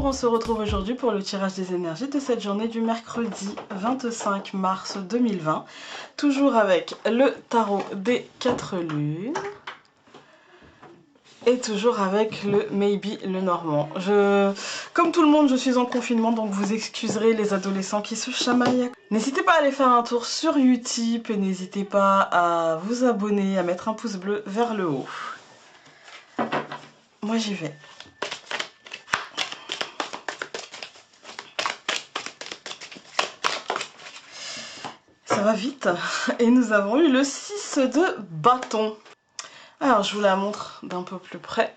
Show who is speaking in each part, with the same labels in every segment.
Speaker 1: on se retrouve aujourd'hui pour le tirage des énergies de cette journée du mercredi 25 mars 2020. Toujours avec le tarot des 4 lunes. Et toujours avec le Maybe le Normand. Comme tout le monde, je suis en confinement, donc vous excuserez les adolescents qui se chamaillent. N'hésitez pas à aller faire un tour sur Utip et n'hésitez pas à vous abonner, à mettre un pouce bleu vers le haut. Moi j'y vais. Ça va vite. Et nous avons eu le 6 de bâton. Alors je vous la montre d'un peu plus près.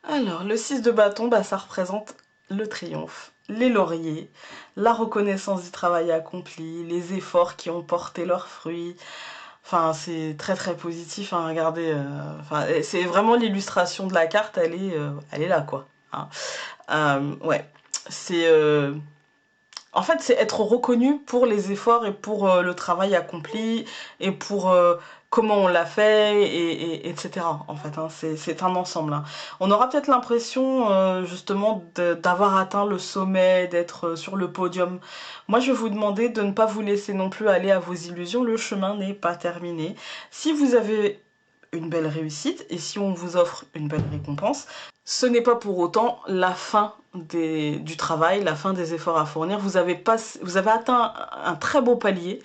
Speaker 1: Alors le 6 de bâton, ça représente le triomphe, les lauriers, la reconnaissance du travail accompli, les efforts qui ont porté leurs fruits. Enfin, c'est très très positif, hein, regardez. C'est vraiment l'illustration de la carte, elle est là, quoi. Hein. Ouais, c'est... En fait, c'est être reconnu pour les efforts et pour le travail accompli et pour comment on l'a fait, etc. En fait, hein, c'est un ensemble. Hein. On aura peut-être l'impression justement d'avoir atteint le sommet, d'être sur le podium. Moi, je vais vous demander de ne pas vous laisser non plus aller à vos illusions. Le chemin n'est pas terminé. Si vous avez une belle réussite et si on vous offre une belle récompense, ce n'est pas pour autant la fin du travail, la fin des efforts à fournir. Vous avez atteint un très beau palier,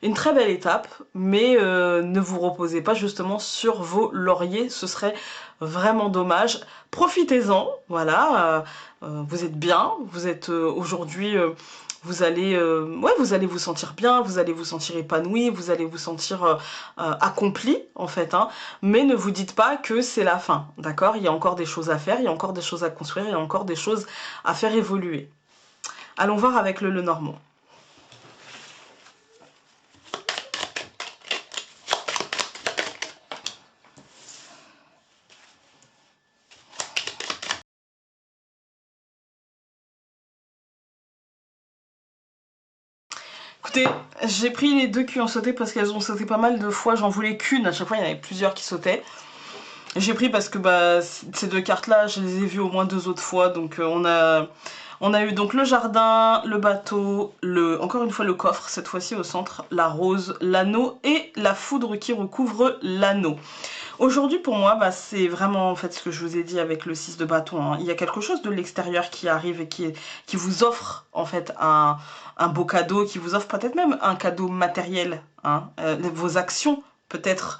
Speaker 1: une très belle étape, mais ne vous reposez pas justement sur vos lauriers, ce serait vraiment dommage. Profitez-en, voilà, vous êtes bien, vous êtes aujourd'hui... vous allez vous sentir bien, vous allez vous sentir épanoui, vous allez vous sentir accompli en fait, hein. Mais ne vous dites pas que c'est la fin, d'accord? Il y a encore des choses à faire, il y a encore des choses à construire, il y a encore des choses à faire évoluer. Allons voir avec le Lenormand. Écoutez, j'ai pris les deux qui ont sauté parce qu'elles ont sauté pas mal de fois. J'en voulais qu'une, à chaque fois il y en avait plusieurs qui sautaient. J'ai pris parce que ces deux cartes là, je les ai vues au moins 2 autres fois. Donc on a eu donc le jardin, le bateau, encore une fois le coffre, cette fois-ci au centre, la rose, l'anneau et la foudre qui recouvre l'anneau. Aujourd'hui pour moi, c'est vraiment en fait ce que je vous ai dit avec le 6 de bâton. Hein. Il y a quelque chose de l'extérieur qui arrive et qui vous offre en fait un beau cadeau, qui vous offre peut-être même un cadeau matériel. Hein. Vos actions peut-être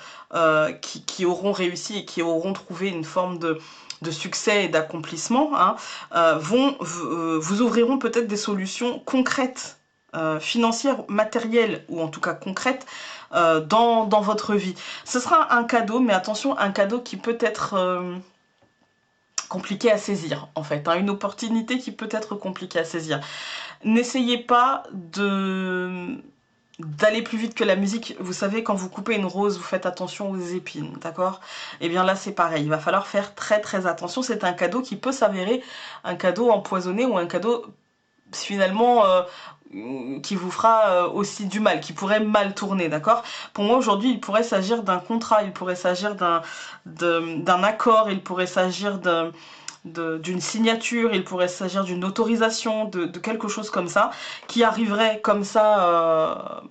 Speaker 1: qui auront réussi et qui auront trouvé une forme de succès et d'accomplissement, hein, vous ouvriront peut-être des solutions concrètes, financières, matérielles ou en tout cas concrètes dans votre vie. Ce sera un cadeau, mais attention, un cadeau qui peut être compliqué à saisir en fait, hein, une opportunité qui peut être compliquée à saisir. N'essayez pas d'aller plus vite que la musique. Vous savez, quand vous coupez une rose, vous faites attention aux épines, d'accord? Et bien là, c'est pareil. Il va falloir faire très très attention. C'est un cadeau qui peut s'avérer un cadeau empoisonné ou un cadeau finalement qui vous fera aussi du mal, qui pourrait mal tourner, d'accord? Pour moi, aujourd'hui, il pourrait s'agir d'un contrat, il pourrait s'agir d'un accord, il pourrait s'agir d'une signature, il pourrait s'agir d'une autorisation, de quelque chose comme ça, qui arriverait comme ça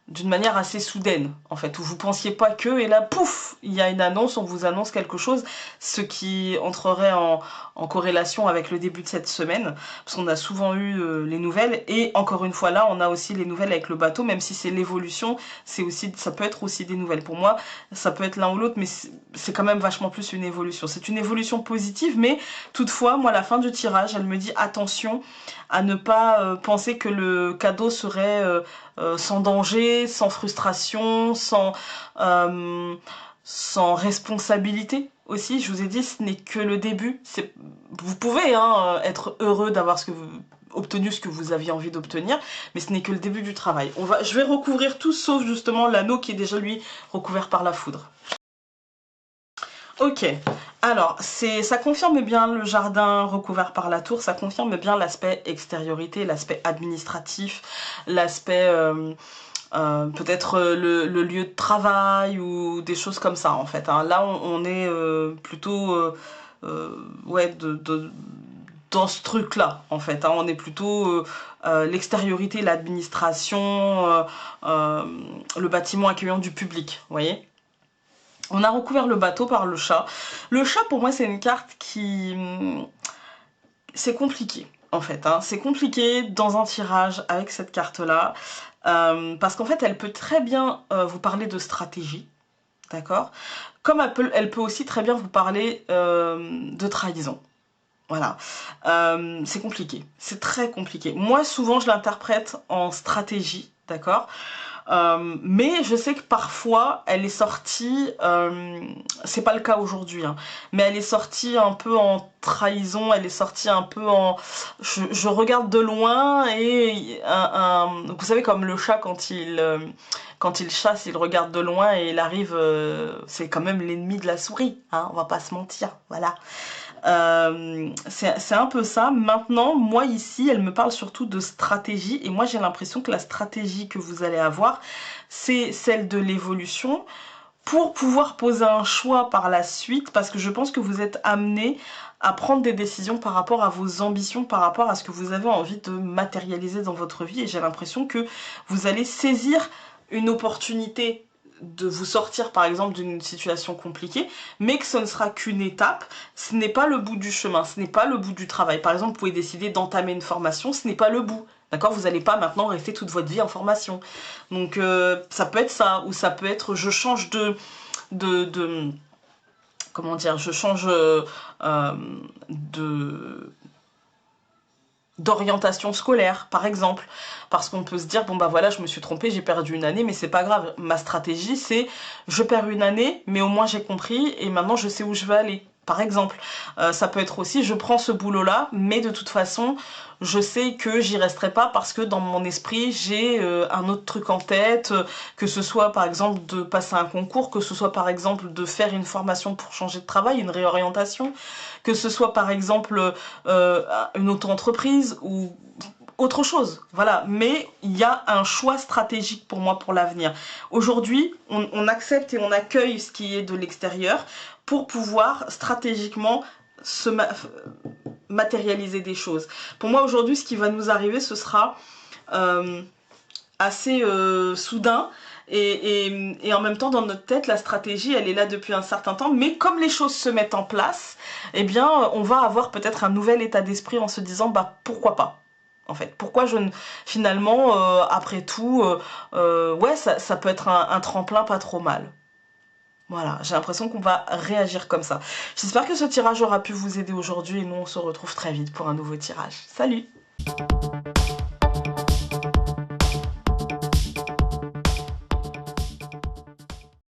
Speaker 1: d'une manière assez soudaine, en fait, où vous pensiez pas que, et là, pouf, il y a une annonce, on vous annonce quelque chose, ce qui entrerait en corrélation avec le début de cette semaine, parce qu'on a souvent eu les nouvelles, et encore une fois là, on a aussi les nouvelles avec le bateau, même si c'est l'évolution, ça peut être aussi des nouvelles. Pour moi, ça peut être l'un ou l'autre, mais c'est quand même vachement plus une évolution. C'est une évolution positive, mais toutefois, moi, à la fin du tirage, elle me dit attention à ne pas penser que le cadeau serait sans danger, sans frustration, sans responsabilité aussi. Je vous ai dit, ce n'est que le début. Vous pouvez hein, être heureux d'avoir obtenu ce que vous aviez envie d'obtenir, mais ce n'est que le début du travail. Je vais recouvrir tout sauf justement l'anneau qui est déjà lui recouvert par la foudre. Ok, alors ça confirme bien le jardin recouvert par la tour, ça confirme bien l'aspect extériorité, l'aspect administratif, l'aspect peut-être le lieu de travail ou des choses comme ça en fait. Hein. Là on est plutôt ouais, dans ce truc-là, en fait. Hein. On est plutôt l'extériorité, l'administration, le bâtiment accueillant du public, vous voyez. On a recouvert le bateau par le chat. Le chat, pour moi, c'est une carte qui... C'est compliqué, en fait. Hein. C'est compliqué dans un tirage avec cette carte-là. Parce qu'en fait, elle peut très bien vous parler de stratégie. D'accord. Comme elle peut aussi très bien vous parler de trahison. Voilà. C'est compliqué. C'est très compliqué. Moi, souvent, je l'interprète en stratégie. D'accord. Mais je sais que parfois elle est sortie, c'est pas le cas aujourd'hui, hein, mais elle est sortie un peu en trahison, elle est sortie un peu en... Je regarde de loin et vous savez comme le chat quand il chasse, il regarde de loin et il arrive, c'est quand même l'ennemi de la souris, hein, on va pas se mentir, voilà. C'est un peu ça. Maintenant, moi ici, elle me parle surtout de stratégie et moi j'ai l'impression que la stratégie que vous allez avoir, c'est celle de l'évolution pour pouvoir poser un choix par la suite parce que je pense que vous êtes amené à prendre des décisions par rapport à vos ambitions, par rapport à ce que vous avez envie de matérialiser dans votre vie et j'ai l'impression que vous allez saisir une opportunité de vous sortir par exemple d'une situation compliquée, mais que ce ne sera qu'une étape, ce n'est pas le bout du chemin, ce n'est pas le bout du travail. Par exemple, vous pouvez décider d'entamer une formation, ce n'est pas le bout. D'accord, vous n'allez pas maintenant rester toute votre vie en formation. Donc ça peut être ça, ou ça peut être je change de comment dire, je change de d'orientation scolaire, par exemple. Parce qu'on peut se dire, bon bah voilà, je me suis trompée, j'ai perdu une année, mais c'est pas grave. Ma stratégie, c'est, je perds une année, mais au moins j'ai compris, et maintenant je sais où je vais aller. Par exemple, ça peut être aussi, je prends ce boulot-là, mais de toute façon, je sais que j'y resterai pas parce que dans mon esprit, j'ai un autre truc en tête, que ce soit par exemple de passer un concours, que ce soit par exemple de faire une formation pour changer de travail, une réorientation, que ce soit par exemple une auto-entreprise ou autre chose, voilà, mais il y a un choix stratégique pour moi pour l'avenir. Aujourd'hui, on accepte et on accueille ce qui est de l'extérieur pour pouvoir stratégiquement se matérialiser des choses. Pour moi aujourd'hui, ce qui va nous arriver, ce sera assez soudain et en même temps dans notre tête la stratégie elle est là depuis un certain temps mais comme les choses se mettent en place eh bien on va avoir peut-être un nouvel état d'esprit en se disant bah pourquoi pas en fait pourquoi je ne finalement après tout ouais ça peut être un tremplin pas trop mal. Voilà, j'ai l'impression qu'on va réagir comme ça. J'espère que ce tirage aura pu vous aider aujourd'hui et nous on se retrouve très vite pour un nouveau tirage. Salut!